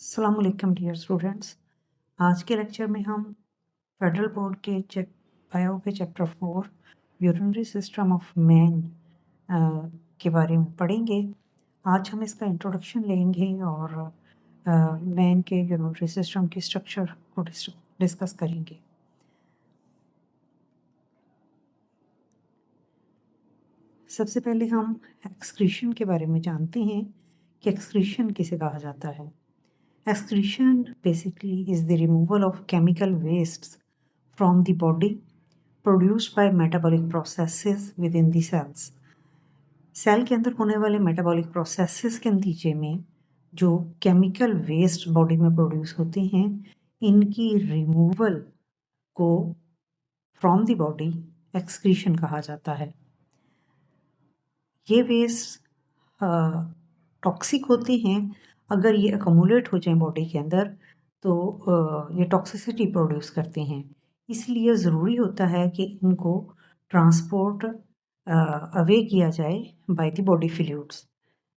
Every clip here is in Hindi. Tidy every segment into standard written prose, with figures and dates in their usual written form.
अस्सलाम वालेकुम डियर स्टूडेंट्स। आज के लेक्चर में हम फेडरल बोर्ड के बायो के chapter 4 urinary system of man के बारे में पढ़ेंगे। आज हम इसका इंट्रोडक्शन लेंगे और मैन के यूरिनरी सिस्टम की स्ट्रक्चर को डिस्कस करेंगे। सबसे पहले हम एक्सक्रीशन के बारे में जानते हैं कि एक्सक्रीशन किसे कहा जाता है। Excretion basically is the removal of chemical wastes from the body produced by metabolic processes within the cells. Cell के अंदर होने वाले मेटाबॉलिक प्रोसेसेस के नतीजे में जो केमिकल वेस्ट बॉडी में प्रोड्यूस होते हैं, इनकी रिमूवल को फ्रॉम द बॉडी एक्सक्रीशन कहा जाता है। ये वेस्ट टॉक्सिक होते हैं। अगर ये अकोमुलेट हो जाए बॉडी के अंदर तो ये टॉक्सिसिटी प्रोड्यूस करते हैं। इसलिए ज़रूरी होता है कि इनको ट्रांसपोर्ट अवे किया जाए बाय द बॉडी फ्लूइड्स,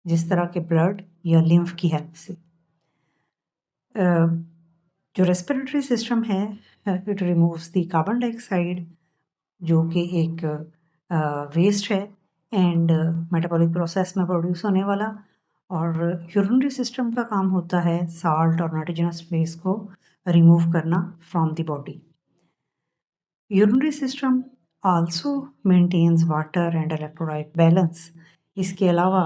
जिस तरह के ब्लड या लिम्फ की हेल्प से। जो रेस्पिरेटरी सिस्टम है, it removes the carbon dioxide जो कि एक वेस्ट है एंड मेटाबॉलिक प्रोसेस में प्रोड्यूस होने वाला। और यूरिनरी सिस्टम का काम होता है साल्ट और नाइट्रोजनस वेस्ट को रिमूव करना from the body. Urinary system also maintains water and electrolyte balance. इसके अलावा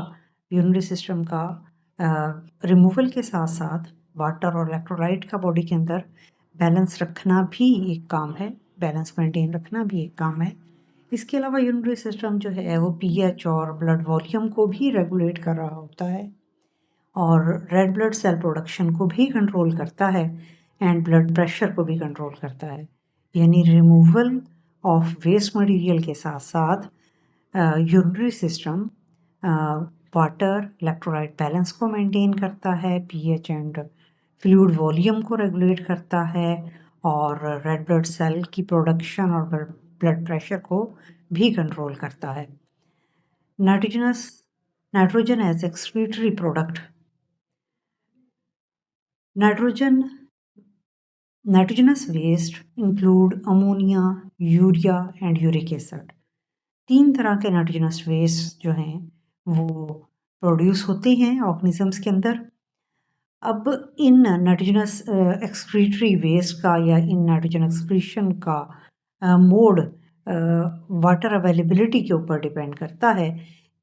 यूरिनरी सिस्टम का रिमूवल के साथ साथ वाटर और इलेक्ट्रोलाइट का बॉडी के अंदर बैलेंस रखना भी एक काम है, बैलेंस मेंटेन रखना भी एक काम है। इसके अलावा यूरिनरी सिस्टम जो है वो पीएच और ब्लड वॉल्यूम को भी रेगुलेट कर रहा होता है और रेड ब्लड सेल प्रोडक्शन को भी कंट्रोल करता है एंड ब्लड प्रेशर को भी कंट्रोल करता है। यानी रिमूवल ऑफ वेस्ट मटेरियल के साथ साथ urinary system water electrolyte balance को मेंटेन करता है, पीएच एंड फ्लूइड वॉल्यूम को रेगुलेट करता है और रेड ब्लड सेल की प्रोडक्शन और ब्लड प्रेशर को भी कंट्रोल करता है। Nitrogen as excretory product. Nitrogenous waste include ammonia, urea and uric acid. 3 तरह के नाइट्रोजनस वेस्ट जो हैं वो प्रोड्यूस होते हैं ऑर्गेनिजम्स के अंदर। अब इन नाइट्रोजनस एक्सक्रीटरी वेस्ट का या इन नाइट्रोजन एक्सक्रीशन का मोड वाटर अवेलेबिलिटी के ऊपर डिपेंड करता है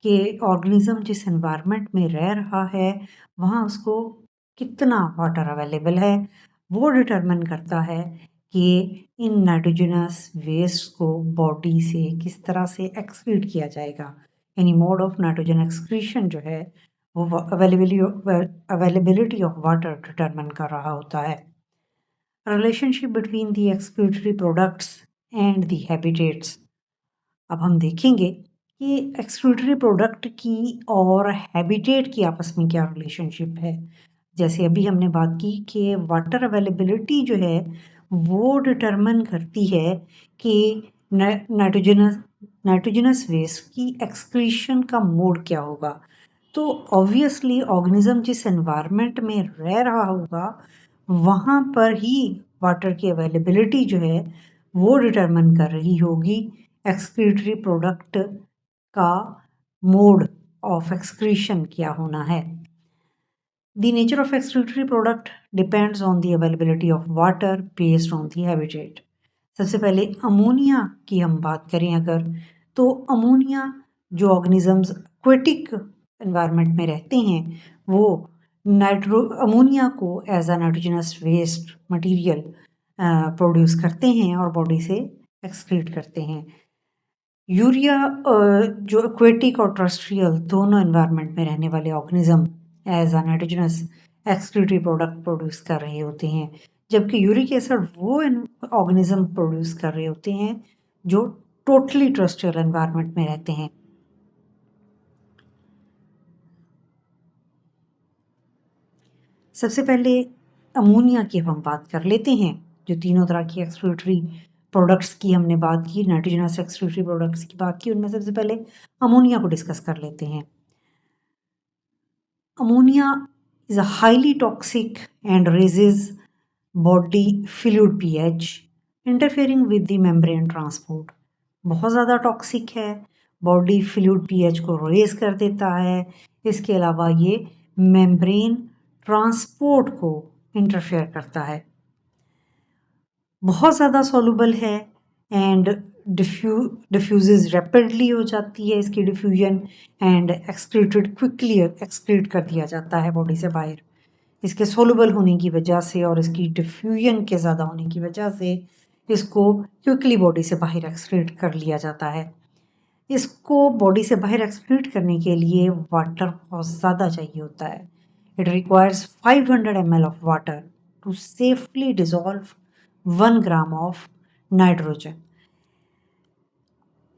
कि ऑर्गेनिज्म जिस एनवायरनमेंट में रह रहा है वहाँ उसको कितना वाटर अवेलेबल है, वो डिटरमिन करता है कि इन नाइट्रोजनस वेस्ट को बॉडी से किस तरह से एक्सक्रीट किया जाएगा। यानी मोड ऑफ नाइट्रोजन एक्सक्रीशन जो है वो अवेलेबिलिटी ऑफ वाटर डिटरमिन कर रहा होता है। Relationship between the excretory products and the habitats. अब हम देखेंगे कि एक्सक्रीटरी प्रोडक्ट की और हैबिटेट की आपस में क्या रिलेशनशिप है। जैसे अभी हमने बात की कि वाटर अवेलेबिलिटी जो है वो डिटरमिन करती है कि नाइट्रोजनस वेस्ट की एक्सक्रीशन का मोड क्या होगा। तो ऑब्वियसली ऑर्गेनिज्म जिस एनवायरनमेंट में रह रहा होगा वहाँ पर ही वाटर की अवेलेबिलिटी जो है वो डिटरमिन कर रही होगी एक्सक्रीटरी प्रोडक्ट का मोड ऑफ एक्सक्रीशन क्या होना है। The nature of excretory product depends on the availability of water based on the habitat. सबसे पहले अमोनिया की हम बात करें अगर, तो अमोनिया जो ऑर्गेनिजम्स एक्वेटिक एनवायरनमेंट में रहते हैं वो अमोनिया को as a nitrogenous waste material produce करते हैं और बॉडी से एक्सक्रीट करते हैं। यूरिया जो एक्वेटिक और टेरेस्ट्रियल दोनों एनवायरनमेंट में रहने वाले organism as a nitrogenous excretory product produce कर रहे होते हैं, जबकि यूरिक एसिड वो ऑर्गेनिज्म प्रोड्यूस कर रहे होते हैं जो टोटली टेरेस्ट्रियल एनवायरनमेंट में रहते हैं। सबसे पहले अमोनिया की हम बात कर लेते हैं। जो तीनों तरह की एक्सक्रीटरी प्रोडक्ट्स की हमने बात की, नाइट्रोजनस एक्सक्रीटरी प्रोडक्ट्स की बात की, उनमें सबसे पहले अमोनिया को डिस्कस कर लेते हैं। Ammonia is a highly toxic and raises body fluid pH, interfering with the membrane transport. बहुत ज़्यादा टॉक्सिक है, बॉडी फ्लूइड पीएच को रेज कर देता है। इसके अलावा ये मेम्ब्रेन ट्रांसपोर्ट को इंटरफेयर करता है। बहुत ज़्यादा सॉल्युबल है एंड डिफ्यूजेज रैपिडली हो जाती है इसकी diffusion and excreted quickly excrete कर दिया जाता है बॉडी से बाहर। इसके सोलुबल होने की वजह से और इसकी डिफ्यूजन के ज़्यादा होने की वजह से इसको क्विकली बॉडी से बाहर एक्सक्रीट कर लिया जाता है। इसको बॉडी से बाहर एक्सक्रीट करने के लिए वाटर बहुत ज़्यादा चाहिए होता है। It requires 500 ml of water to safely dissolve 1 gram of nitrogen.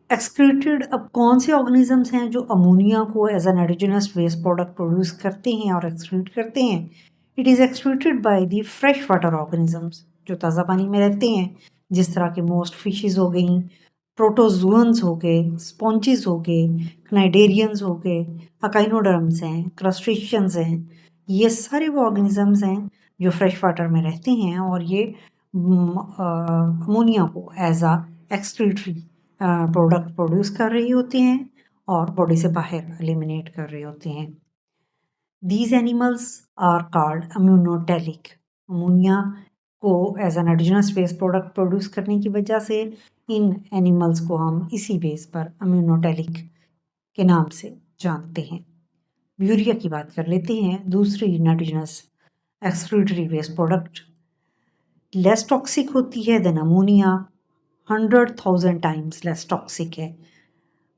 Excreted अब कौन से ऑर्गेनिजम्स हैं जो अमोनिया को as an nitrogenous waste product produce करते हैं और एक्सक्रीट करते हैं? It is excreted by the fresh water organisms जो ताज़ा पानी में रहते हैं, जिस तरह के मोस्ट फिशेस हो गई, प्रोटोजोअन्स हो गए, स्पॉन्जिस हो गए, क्नाइडेरियंस हो गए, अकाइनोडर्म्स हैं, क्रस्टेशियंस हैं। ये सारे वो ऑर्गेनिजम्स हैं जो फ्रेश वाटर में रहते हैं और ये अमोनिया को एज आ एक्सक्रीटरी प्रोडक्ट प्रोड्यूस कर रही होते हैं और बॉडी से बाहर एलिमिनेट कर रहे होते हैं। These animals are called immunotelic. Ammonia को as an nitrogenous waste product produce करने की वजह से इन एनिमल्स को हम इसी बेस पर अम्यूनोटेलिक के नाम से जानते हैं। यूरिया की बात कर लेते हैं, दूसरी nitrogenous excretory waste product. Less toxic होती है then ammonia, 100,000 times less toxic है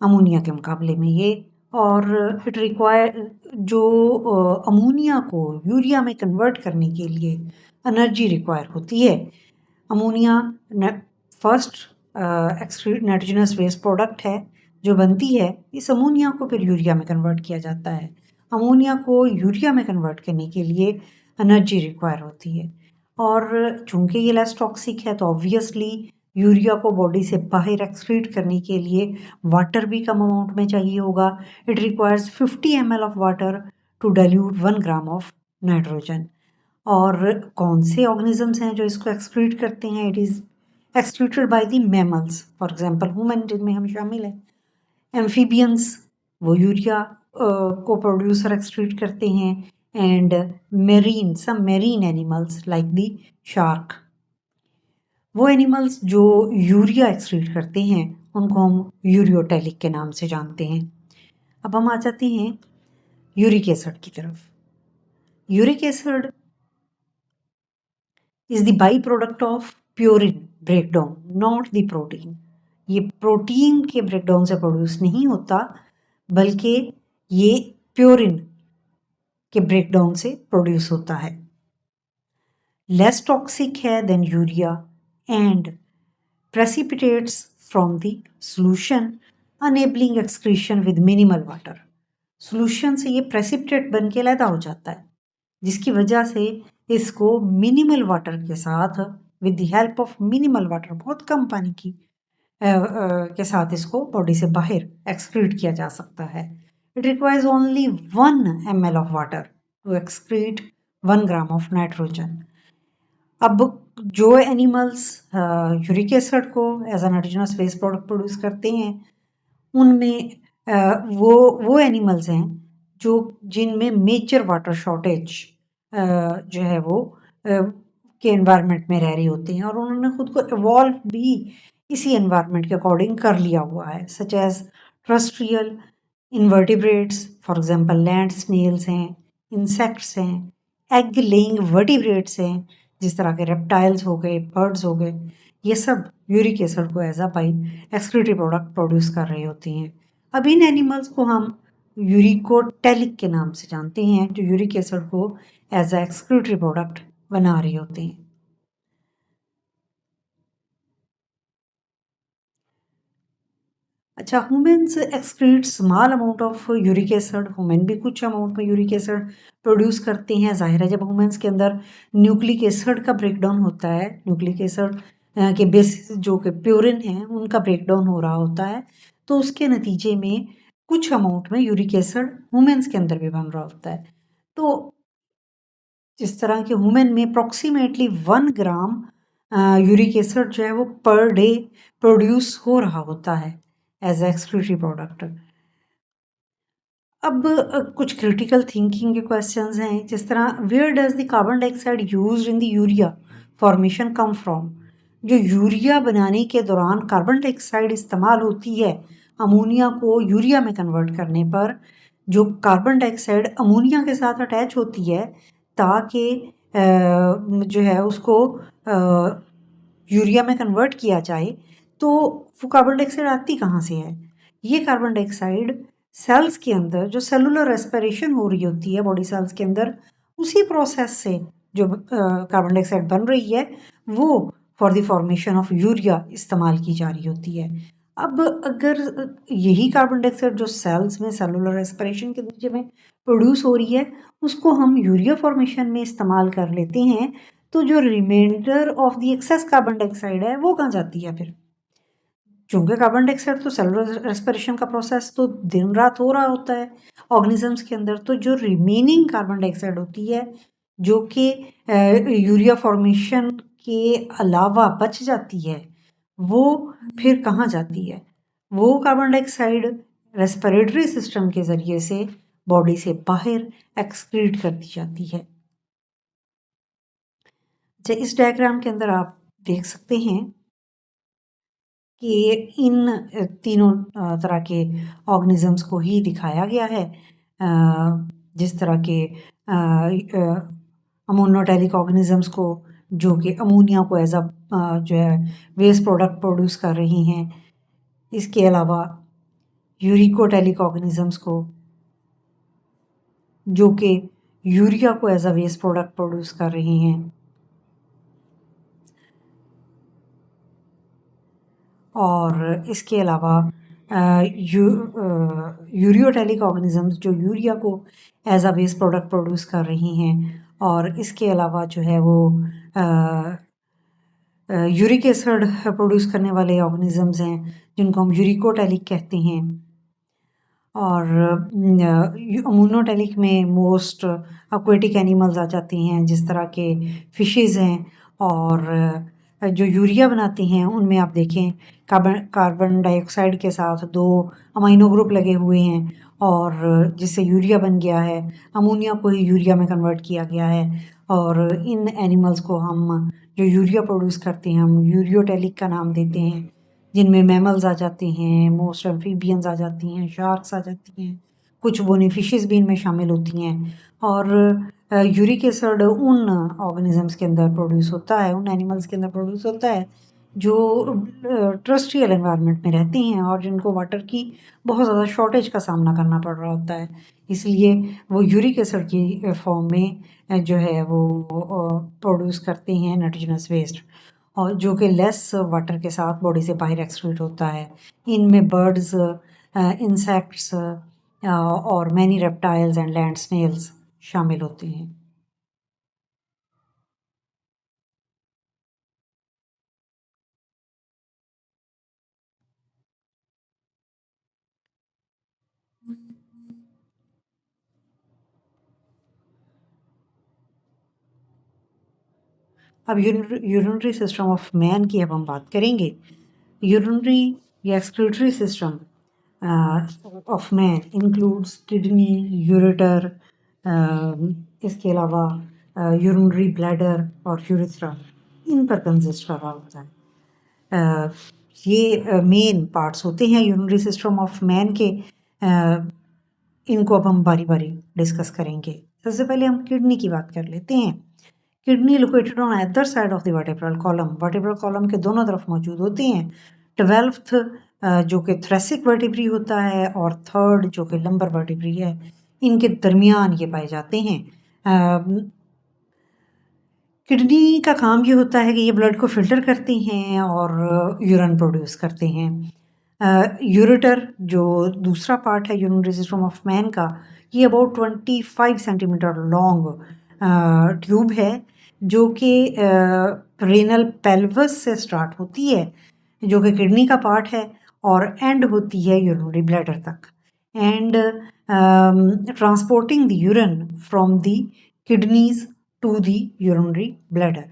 अमोनिया के मुकाबले में ये। और इट रिक्वायर जो अमोनिया को यूरिया में कन्वर्ट करने के लिए एनर्जी रिक्वायर होती है। Ammonia first nitrogenous waste product है जो बनती है, इस अमोनिया को फिर यूरिया में कन्वर्ट किया जाता है। अमोनिया को यूरिया में कन्वर्ट करने के लिए एनर्जी रिक्वायर होती है और चूंकि ये लेस टॉक्सिक है तो ऑब्वियसली यूरिया को बॉडी से बाहर एक्सक्रीट करने के लिए वाटर भी कम अमाउंट में चाहिए होगा। It requires 50 ml of water to dilute 1 gram of nitrogen. और कौन से ऑर्गेनिजम्स हैं जो इसको एक्सक्रीट करते हैं? It is excreted by the mammals, for example human जिनमें हम शामिल हैं। एम्फीबियंस वो यूरिया को प्रोड्यूस और एक्सक्रीट करते हैं and marine some marine animals like the shark. वो एनिमल्स जो यूरिया एक्सक्रीट करते हैं उनको हम यूरियोटेलिक के नाम से जानते हैं। अब हम आ जाते हैं यूरिक एसिड की तरफ। Uric acid is the by product of purine breakdown, not the protein. ये प्रोटीन के ब्रेकडाउन से प्रोड्यूस नहीं होता बल्कि ये प्योरिन के ब्रेकडाउन से प्रोड्यूस होता है। लेस टॉक्सिक है than urea and precipitates from the solution enabling excretion with minimal water। solution से ये precipitate बन के पैदा हो जाता है जिसकी वजह से इसको मिनिमल वाटर के साथ with the help of minimal water, बहुत कम पानी की के साथ इसको बॉडी से बाहर एक्सक्रीट किया जा सकता है। It requires only 1 ml of water to excrete 1 gram of nitrogen. अब जो एनिमल्स यूरिक एसिड को as a nitrogenous waste product produce करते हैं उनमें वो एनिमल्स हैं जो जिनमें मेजर वाटर शॉर्टेज जो है वो के एनवायरनमेंट में रह रही होती हैं और उन्होंने खुद को इवॉल्व भी इसी एनवायरनमेंट के अकॉर्डिंग कर लिया हुआ है, such as terrestrial invertebrates, for example land snails हैं, इंसेक्ट्स हैं, एग लेइंग वर्टिब्रेट्स हैं जिस तरह के रेप्टाइल्स हो गए, बर्ड्स हो गए। ये सब यूरिक एसिड को as a by excretory product produce कर रही होती हैं। अब इन एनिमल्स को हम यूरिकोटेलिक के नाम से जानते हैं जो यूरिक एसिड को एज अ एक्सक्रीटरी प्रोडक्ट बना रही होती हैं। अच्छा, humans excrete small amount of uric acid. Human भी कुछ अमाउंट में यूरिक एसिड प्रोड्यूस करते हैं। जाहिर है जब ह्यूमन्स के अंदर न्यूक्लिक एसिड का ब्रेकडाउन होता है, न्यूक्लिक एसिड के बेसिस जो कि प्योरिन है उनका ब्रेकडाउन हो रहा होता है, तो उसके नतीजे में कुछ अमाउंट में यूरिक एसिड ह्यूमन्स के अंदर भी बन रहा होता है। तो जिस तरह के वुमेन में अप्रॉक्सीमेटली 1 ग्राम यूरिक एसिड जो है वो पर डे प्रोड्यूस हो रहा होता है एज एक्सक्रीटरी प्रोडक्ट। अब कुछ क्रिटिकल थिंकिंग के क्वेश्चंस हैं, जिस तरह where does the carbon dioxide used in the urea formation come from. जो यूरिया बनाने के दौरान कार्बन डाइऑक्साइड इस्तेमाल होती है अमोनिया को यूरिया में कन्वर्ट करने पर, जो कार्बन डाइऑक्साइड अमोनिया के साथ अटैच होती है ताकि जो है उसको यूरिया में कन्वर्ट किया जाए, तो वो कार्बन डाइऑक्साइड आती कहाँ से है? ये कार्बन डाइऑक्साइड सेल्स के अंदर जो सेलुलर रेस्पिरेशन हो रही होती है बॉडी सेल्स के अंदर, उसी प्रोसेस से जो कार्बन डाइऑक्साइड बन रही है वो for the formation of urea इस्तेमाल की जा रही होती है। अब अगर यही कार्बन डाइऑक्साइड जो सेल्स में सेलुलर रेस्पिरेशन के नतीजे में प्रोड्यूस हो रही है उसको हम यूरिया फॉर्मेशन में इस्तेमाल कर लेते हैं, तो जो reminder of the excess carbon dioxide है वो कहाँ जाती है फिर? चूंकि कार्बन डाइऑक्साइड तो सेलुलर रेस्पिरेशन का प्रोसेस तो दिन रात हो रहा होता है ऑर्गेनिजम्स के अंदर, तो जो रिमेनिंग कार्बन डाइऑक्साइड होती है जो कि यूरिया फॉर्मेशन के अलावा बच जाती है, वो फिर कहाँ जाती है? वो कार्बन डाइऑक्साइड रेस्पिरेटरी सिस्टम के ज़रिए से बॉडी से बाहर एक्सक्रीट कर दी जाती है। अच्छा, इस डायग्राम के अंदर आप देख सकते हैं कि इन तीनों तरह के ऑर्गेनिजम्स को ही दिखाया गया है। जिस तरह के अमोनोटैलिक ऑर्गेनिजम्स को जो कि अमोनिया को एज अ जो है वेस्ट प्रोडक्ट प्रोड्यूस कर रही हैं, इसके अलावा यूरिकोटैलिक ऑर्गेनिजम्स को जो कि यूरिया को as a waste product produce कर रही हैं, और इसके अलावा यूरियोटैलिक ऑर्गेनिजम्स जो यूरिया को as a waste product produce कर रही हैं, और इसके अलावा जो है वो यूरिक एसिड प्रोड्यूस करने वाले ऑर्गेनिजम्स हैं जिनको हम यूरिकोटैलिक कहते हैं। और अमोनोटैलिक में मोस्ट एक्वेटिक एनिमल्स आ जाते हैं जिस तरह के फिशेस हैं, और जो यूरिया बनाते हैं उनमें आप देखें कार्बन डाइऑक्साइड के साथ 2 अमाइनो ग्रुप लगे हुए हैं, और जिससे यूरिया बन गया है, अमोनिया को ही यूरिया में कन्वर्ट किया गया है। और इन एनिमल्स को हम जो यूरिया प्रोड्यूस करते हैं हम यूरियोटैलिक का नाम देते हैं, जिनमें मैमल्स आ जाते हैं, मोस्ट एम्फीबियंस आ जाती हैं, शार्क्स आ जाती हैं, कुछ बोनी फिशेस भी इनमें शामिल होती हैं। और यूरिक एसिड उन ऑर्गेनिजम्स के अंदर प्रोड्यूस होता है, उन एनिमल्स के अंदर प्रोड्यूस होता है जो टेरेस्ट्रियल एनवायरनमेंट में रहते हैं और जिनको वाटर की बहुत ज़्यादा शॉर्टेज का सामना करना पड़ रहा होता है। इसलिए वो यूरिक एसिड की फॉर्म में जो है वो प्रोड्यूस करते हैं नाइट्रोजनस वेस्ट, और जो कि लेस वाटर के साथ बॉडी से बाहर एक्सक्रीट होता है। इनमें बर्ड्स, इंसेक्ट्स और many reptiles and land snails शामिल होते हैं। अब यूरिनरी सिस्टम ऑफ मैन की अब हम बात करेंगे। यूरिनरी या excretory system of man includes kidney, ureter, इसके अलावा यूरिनरी ब्लैडर और यूरेथ्रा, इन पर कंसिस्ट कर रहा होता है। ये मेन पार्ट्स होते हैं यूरिनरी सिस्टम ऑफ मैन के। इनको अब हम बारी बारी डिस्कस करेंगे। सबसे पहले हम किडनी की बात कर लेते हैं। Kidney located on other side of the vertebral column, vertebral column के दोनों तरफ मौजूद होते हैं। 12th जो कि थ्रेसिक वर्टिब्री होता है और 3rd जो कि लंबर वर्टिब्री है, इनके दरमियान ये पाए जाते हैं। किडनी का काम ये होता है कि ये ब्लड को फिल्टर करते हैं और यूरिन प्रोड्यूस करते हैं। यूरेटर जो दूसरा पार्ट है यूरिनरी सिस्टम ऑफ मैन का, ये अबाउट 25 सेंटीमीटर लॉन्ग ट्यूब है जो कि रेनल पेल्वस से स्टार्ट होती है, जो कि किडनी का पार्ट है, और एंड होती है यूरिनरी ब्लैडर तक, and transporting the urine from the kidneys to the urinary bladder.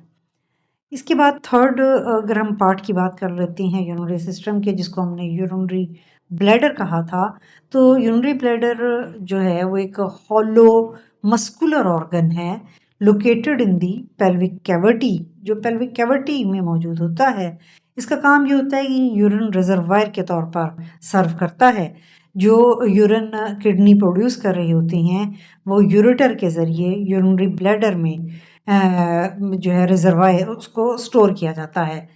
इसके बाद थर्ड अगर हम पार्ट की बात कर लेते हैं यूरिनरी सिस्टम के, जिसको हमने यूरिनरी ब्लैडर कहा था, तो यूरिनरी ब्लैडर जो है वो एक हॉलो मस्कुलर ऑर्गन है located in the pelvic cavity, जो पेल्विक कैविटी में मौजूद होता है। इसका काम ये होता है कि यूरिन रिजर्वायर के तौर पर सर्व करता है। जो यूरिन किडनी प्रोड्यूस कर रही होती हैं वो यूरेटर के ज़रिए यूरिनरी ब्लैडर में जो है रिजर्वायर उसको स्टोर किया जाता है।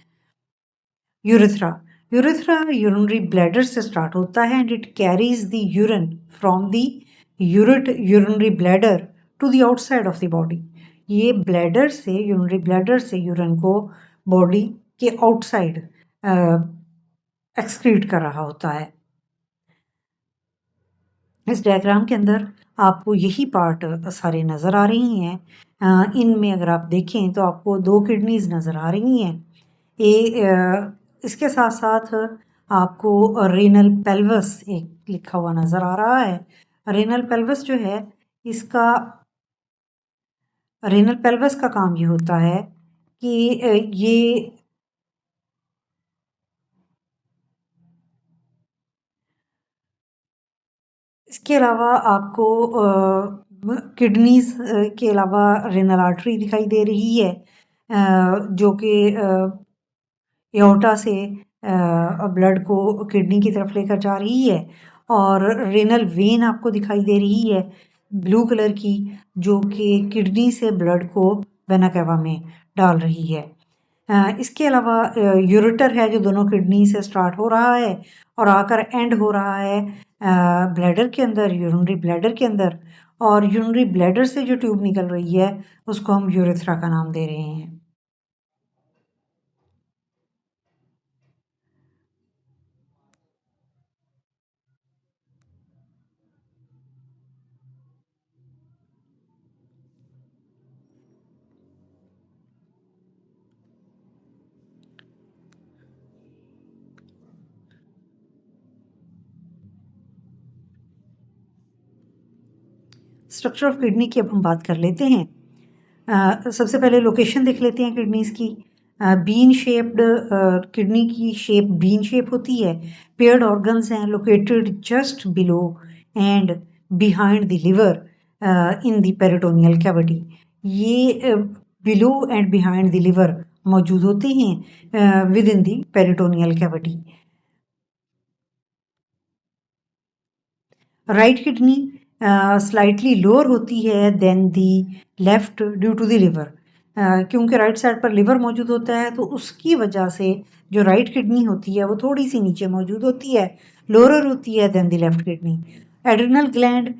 यूरेथ्रा यूरेथ्रा यूरिनरी ब्लैडर से स्टार्ट होता है and it carries the urine from the urinary bladder to the outside of the body. ये ब्लैडर से यूरिनरी ब्लैडर से यूरिन को बॉडी के आउटसाइड एक्सक्रीट कर रहा होता है। इस डायग्राम के अंदर आपको यही पार्ट सारे नज़र आ रही हैं। इनमें अगर आप देखें तो आपको 2 किडनीज नज़र आ रही हैं। इसके साथ साथ आपको रेनल पेल्वस एक लिखा हुआ नज़र आ रहा है। रेनल पेल्वस जो है इसका रेनल पेल्वस का काम ये होता है कि ये इसके अलावा आपको किडनीज के अलावा रेनल आर्टरी दिखाई दे रही है, जो कि एओर्टा से ब्लड को किडनी की तरफ लेकर जा रही है। और रेनल वेन आपको दिखाई दे रही है ब्लू कलर की, जो कि किडनी से ब्लड को वेना कैवा में डाल रही है। इसके अलावा यूरेटर है जो दोनों किडनी से स्टार्ट हो रहा है और आकर एंड हो रहा है ब्लैडर के अंदर, यूरिनरी ब्लैडर के अंदर। और यूरिनरी ब्लैडर से जो ट्यूब निकल रही है उसको हम यूरेथ्रा का नाम दे रहे हैं। स्ट्रक्चर ऑफ किडनी की अब हम बात कर लेते हैं। सबसे पहले लोकेशन देख लेते हैं किडनीज की। बीन शेप्ड किडनी की शेप बीन शेप होती है। पेयर्ड ऑर्गन्स हैं located just below and behind the liver in the peritoneal cavity. ये below and behind the liver मौजूद होते हैं within the peritoneal cavity. Right kidney slightly lower होती है then the left due to the liver. क्योंकि राइट साइड पर लिवर मौजूद होता है तो उसकी वजह से जो राइट किडनी होती है वो थोड़ी सी नीचे मौजूद होती है, लोअर होती है than the left kidney. Adrenal gland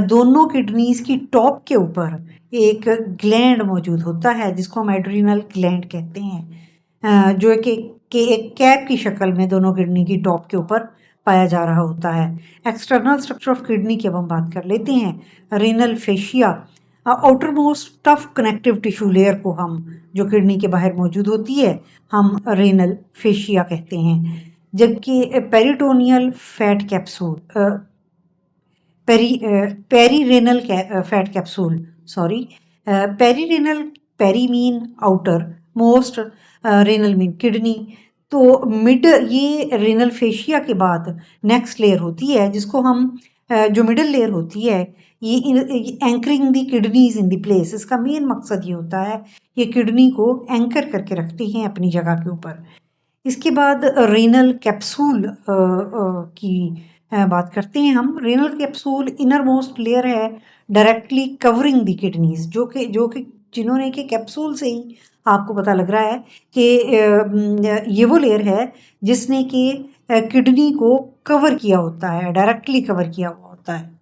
दोनों किडनीज की टॉप के ऊपर एक ग्लैंड मौजूद होता है जिसको हम एड्रिनल ग्लैंड कहते हैं, जो कि एक कैप की शक्ल में दोनों किडनी की टॉप के ऊपर पाया जा रहा होता है। एक्सटर्नल स्ट्रक्चर ऑफ किडनी की अब हम बात कर लेते हैं। Renal fascia outer most tough connective tissue layer को हम जो किडनी के बाहर मौजूद होती है हम रेनल फेशिया कहते हैं। जबकि peritoneal fat capsule perirenal fat capsule sorry perirenal peri mean outermost renal mean kidney. तो मिड ये रेनल फेशिया के बाद नेक्स्ट लेयर होती है जिसको हम जो मिडल लेयर होती है ये anchoring the kidneys in the place. इसका मेन मकसद ये होता है ये किडनी को एंकर करके रखती हैं अपनी जगह के ऊपर। इसके बाद रेनल कैप्सूल की बात करते हैं हम। Renal capsule inner most layer है डायरेक्टली कवरिंग द किडनीज, जो कि जिन्होंने कि कैप्सूल से ही आपको पता लग रहा है कि ये वो लेयर है जिसने कि किडनी को कवर किया होता है, डायरेक्टली कवर किया हुआ होता है।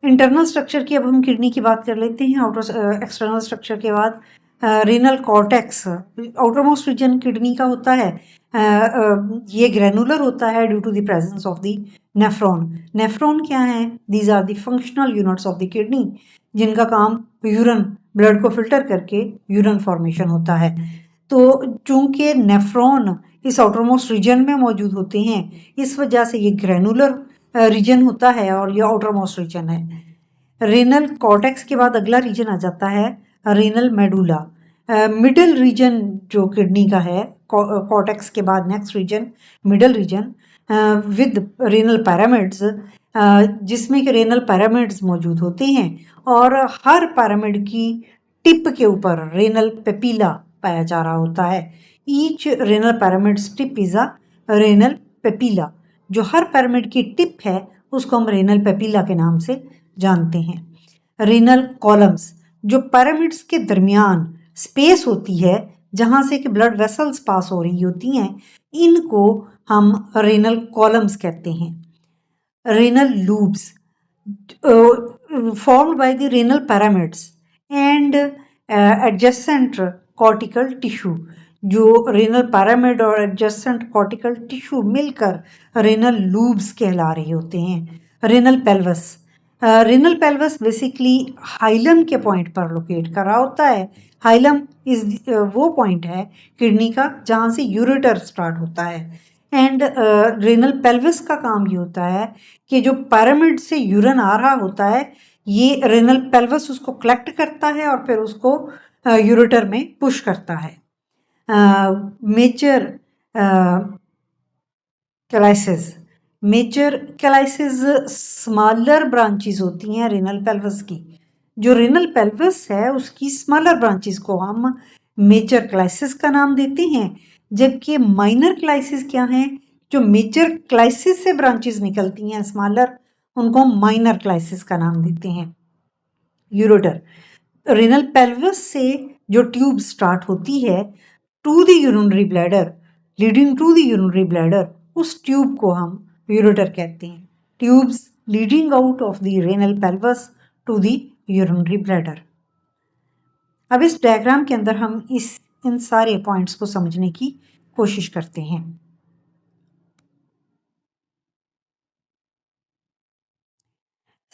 इंटरनल स्ट्रक्चर की अब हम किडनी की बात कर लेते हैं। आउटर एक्सटर्नल स्ट्रक्चर के बाद renal cortex outer most region kidney का होता है। ये ग्रेनुलर होता है due to the presence of the nephron. Nephron क्या है? These are the functional units of the kidney जिनका काम यूरन ब्लड को फिल्टर करके यूरन फॉर्मेशन होता है। तो चूंकि नेफ्रॉन इस आउटर मोस्ट रीजन में मौजूद होते हैं इस वजह से ये ग्रेनुलर रीजन होता है और ये आउटर मोस्ट रीजन है। रेनल कॉर्टेक्स के बाद अगला रीजन आ जाता है रेनल मेडुला। मिडल रीजन जो किडनी का है, कॉर्टेक्स के बाद next region middle region with renal pyramids, जिसमें कि रेनल पैरामिड्स मौजूद होते हैं और हर पैरामिड की टिप के ऊपर रेनल पेपिला पाया जा रहा होता है। Each renal pyramids tip is a renal papilla. जो हर पैरामिड की टिप है उसको हम रेनल पेपिला के नाम से जानते हैं। रेनल कॉलम्स, जो पैरामिड्स के दरमियान स्पेस होती है जहाँ से कि ब्लड वेसल्स पास हो रही होती हैं, इनको हम रेनल कॉलम्स कहते हैं। Renal lubes formed by the renal pyramids and adjacent cortical tissue, जो रेनल पैरामिड और एडजेसेंट कॉर्टिकल टिश्यू मिलकर रेनल लूब्स कहला रहे होते हैं। Renal pelvis, renal pelvis basically hilum के पॉइंट पर लोकेट कर रहा होता है। हाइलम इज वो पॉइंट है किडनी का जहाँ से यूरेटर स्टार्ट होता है। एंड रेनल पेल्विस का काम ये होता है कि जो पैरामिड से यूरिन आ रहा होता है, ये रेनल पेल्विस उसको कलेक्ट करता है और फिर उसको यूरेटर में पुश करता है। मेजर कैलाइसिस स्मॉलर ब्रांचेस होती हैं रेनल पेल्विस की। जो रेनल पेल्विस है उसकी स्मॉलर ब्रांचेस को हम मेजर कैलाइसिस का नाम देते हैं, जबकि माइनर क्लाइसिस क्या हैं, जो मेजर क्लाइसिस से ब्रांचेस निकलती हैं स्मॉलर, उनको हम माइनर क्लाइसिस का नाम देते हैं। यूरोटर, रेनल पेल्विस से जो ट्यूब स्टार्ट होती है to the urinary bladder, leading to the urinary bladder, उस ट्यूब को हम यूरोटर कहते हैं। Tubes leading out of the renal pelvis to the urinary bladder. अब इस डायग्राम के अंदर हम इन सारे पॉइंट्स को समझने की कोशिश करते हैं।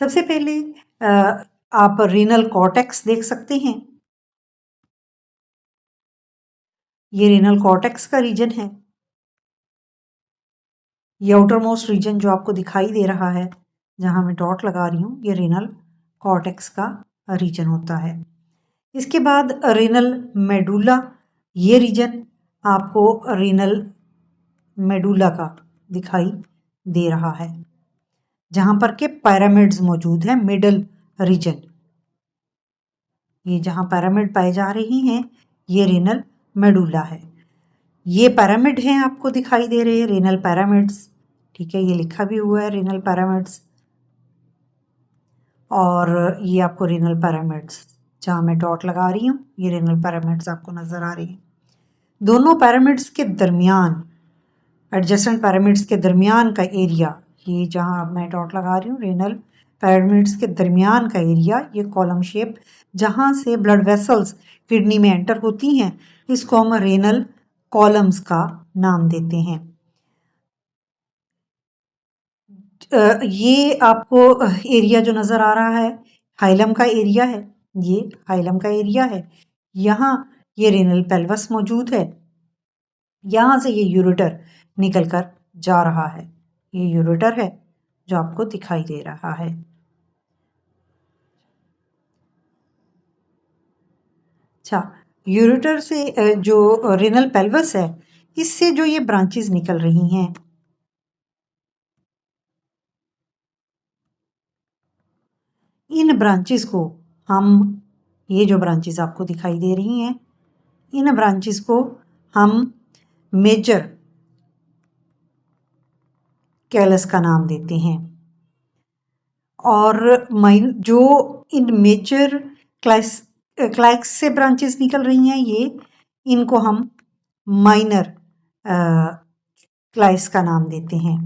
सबसे पहले आप रेनल कॉर्टेक्स देख सकते हैं। ये रेनल कॉर्टेक्स का रीजन है। ये आउटर मोस्ट रीजन जो आपको दिखाई दे रहा है जहां मैं डॉट लगा रही हूँ, ये रेनल कॉर्टेक्स का रीजन होता है। इसके बाद रेनल मेडुला, ये रीजन आपको रेनल मेडुला का दिखाई दे रहा है जहां पर के पैरामिड्स मौजूद हैं। मिडल रीजन, ये जहां पैरामिड पाए जा रही हैं, ये रेनल मेडुला है। ये पैरामिड हैं आपको दिखाई दे रहे हैं, रेनल पैरामिड्स, ठीक है, ये लिखा भी हुआ है रेनल पैरामिड्स। और ये आपको रेनल पैरामिड्स जहां मैं डॉट लगा रही हूँ, ये रेनल पैरामिड्स आपको नजर आ रही हैं। दोनों पैरामिड्स के दरमियान, एडजेसेंट पैरामिड्स के दरमियान का एरिया, ये जहां मैं डॉट लगा रही हूँ, रेनल पैरामिड्स के दरमियान का एरिया, ये कॉलम शेप जहां से ब्लड वेसल्स किडनी में एंटर होती हैं, इसको हम रेनल कॉलम्स का नाम देते हैं। ये आपको एरिया जो नज़र आ रहा है हाइलम का एरिया है, ये हाइलम का एरिया है। यहाँ ये रेनल पेल्वस मौजूद है, यहाँ से ये यूरेटर निकल कर जा रहा है। ये यूरेटर है जो आपको दिखाई दे रहा है। अच्छा, यूरेटर से जो रेनल पेल्वस है, इससे जो ये ब्रांचेस निकल रही हैं, इन ब्रांचेस को हम, ये जो ब्रांचेस आपको दिखाई दे रही हैं, इन ब्रांचेस को हम मेजर कैलस का नाम देते हैं। और जो इन मेजर क्लाइक्स से ब्रांचेस निकल रही हैं, ये इनको हम माइनर क्लाइस का नाम देते हैं।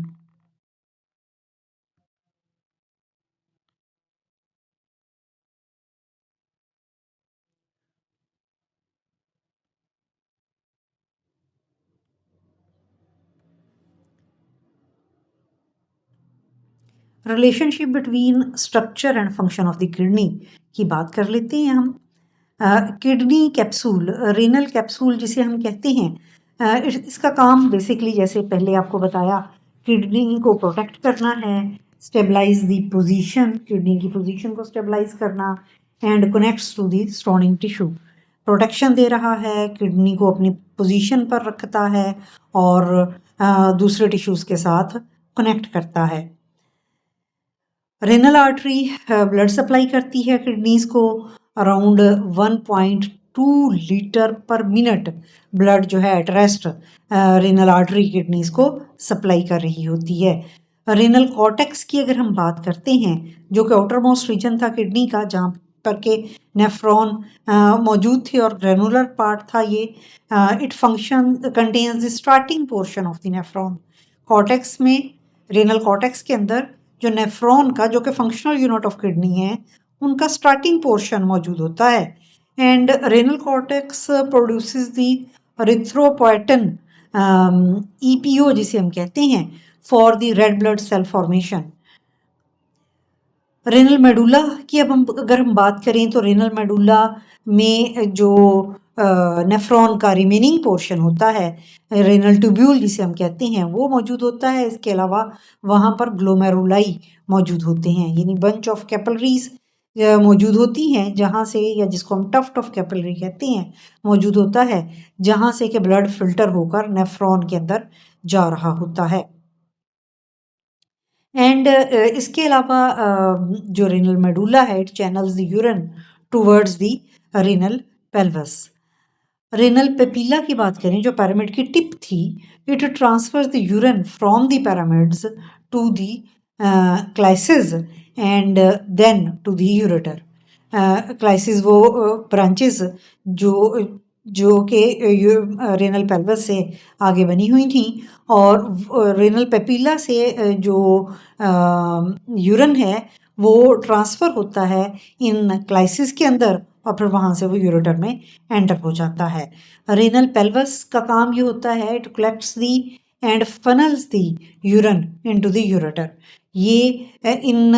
Relationship between structure and function of the kidney की बात कर लेते हैं हम। किडनी कैप्सूल, रेनल कैप्सूल जिसे हम कहते हैं, इसका काम बेसिकली जैसे पहले आपको बताया, किडनी को प्रोटेक्ट करना है, स्टेबलाइज द पोजीशन, किडनी की पोजीशन को स्टेबलाइज करना, and connects to the surrounding tissue, protection दे रहा है, किडनी को अपनी पोजीशन पर रखता है और दूसरे टिश्यूज़ के साथ कनेक्ट करता है। रेनल आर्टरी ब्लड सप्लाई करती है किडनीज को, अराउंड 1.2 लीटर पर मिनट ब्लड जो है at rest renal artery kidneys को सप्लाई कर रही होती है। रेनल कॉर्टेक्स की अगर हम बात करते हैं, जो कि आउटर मोस्ट रीजन था किडनी का, जहाँ पर के नेफ्रॉन मौजूद थे और ग्रेनुलर पार्ट था ये, it function contains the starting portion of the nephron. Cortex में, रेनल कॉर्टेक्स के अंदर जो नेफ्रॉन का, जो कि फंक्शनल यूनिट ऑफ किडनी है, उनका स्टार्टिंग पोर्शन मौजूद होता है। And renal cortex produces the erythropoietin, EPO जिसे हम कहते हैं, for the red blood cell formation. Renal medulla की अब हम अगर हम बात करें तो रेनल मेडुला में जो नेफ्रॉन का रिमेनिंग पोर्शन होता है, रेनल ट्यूब्यूल जिसे हम कहते हैं, वो मौजूद होता है। इसके अलावा वहाँ पर ग्लोमेरुलाई मौजूद होते हैं, यानी बंच ऑफ कैपिलरीज मौजूद होती हैं, जहाँ से, या जिसको हम टफ्ट ऑफ कैपिलरी कहते हैं, मौजूद होता है, जहाँ से कि ब्लड फिल्टर होकर नेफ्रॉन के अंदर जा रहा होता है। एंड इसके अलावा जो रेनल मेडुला है, it channels the urine towards the renal pelvis. Renal papilla की बात करें, जो पैरामिड की टिप थी, it transfers the urine from the pyramids to the calyces and then to the ureter. Calyces वो ब्रांचेस जो जो कि रेनल पेल्वस से आगे बनी हुई थी, और रेनल पेपिला से जो यूरिन है वो ट्रांसफ़र होता है इन क्लाइसिस के अंदर, और फिर वहाँ से वो यूरेटर में एंटर हो जाता है। रेनल पेल्वस का काम ये होता है, it collects the and funnels the urine into the ureter. ये इन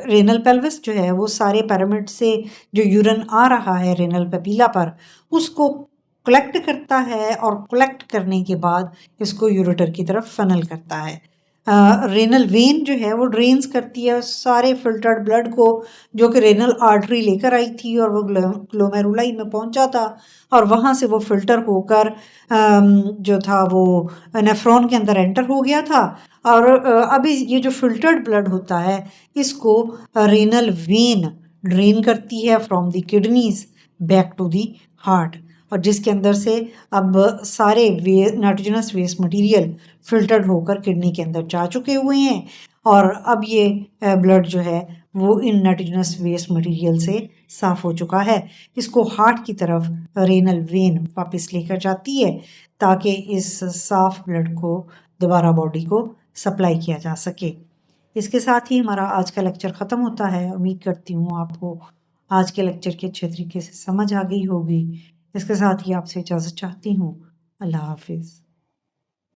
रेनल पेल्वस जो है वो सारे पैरामिड से जो यूरिन आ रहा है रेनल पेपिला पर, उसको कलेक्ट करता है, और कलेक्ट करने के बाद इसको यूरेटर की तरफ फनल करता है। रेनल वेन जो है वो ड्रेन्स करती है सारे फिल्टर्ड ब्लड को, जो कि रेनल आर्टरी लेकर आई थी, और वो ग्लोमेरुलाई में पहुंचा था, और वहाँ से वो फिल्टर होकर जो था वो नेफ्रॉन के अंदर एंटर हो गया था। और अभी ये जो फिल्टर्ड ब्लड होता है, इसको रेनल वेन ड्रेन करती है from the kidneys back to the heart, और जिसके अंदर से अब सारे नाइट्रोजनस वेस्ट मटेरियल फिल्टर्ड होकर किडनी के अंदर जा चुके हुए हैं, और अब ये ब्लड जो है वो इन नाइट्रोजनस वेस्ट मटेरियल से साफ़ हो चुका है। इसको हार्ट की तरफ रेनल वेन वापस लेकर जाती है, ताकि इस साफ ब्लड को दोबारा बॉडी को सप्लाई किया जा सके। इसके साथ ही हमारा आज का लेक्चर ख़त्म होता है। उम्मीद करती हूँ आपको आज के लेक्चर की अच्छे तरीके से समझ आ गई होगी। इसके साथ ही आपसे इजाज़त चाहती हूँ। अल्लाह हाफिज़।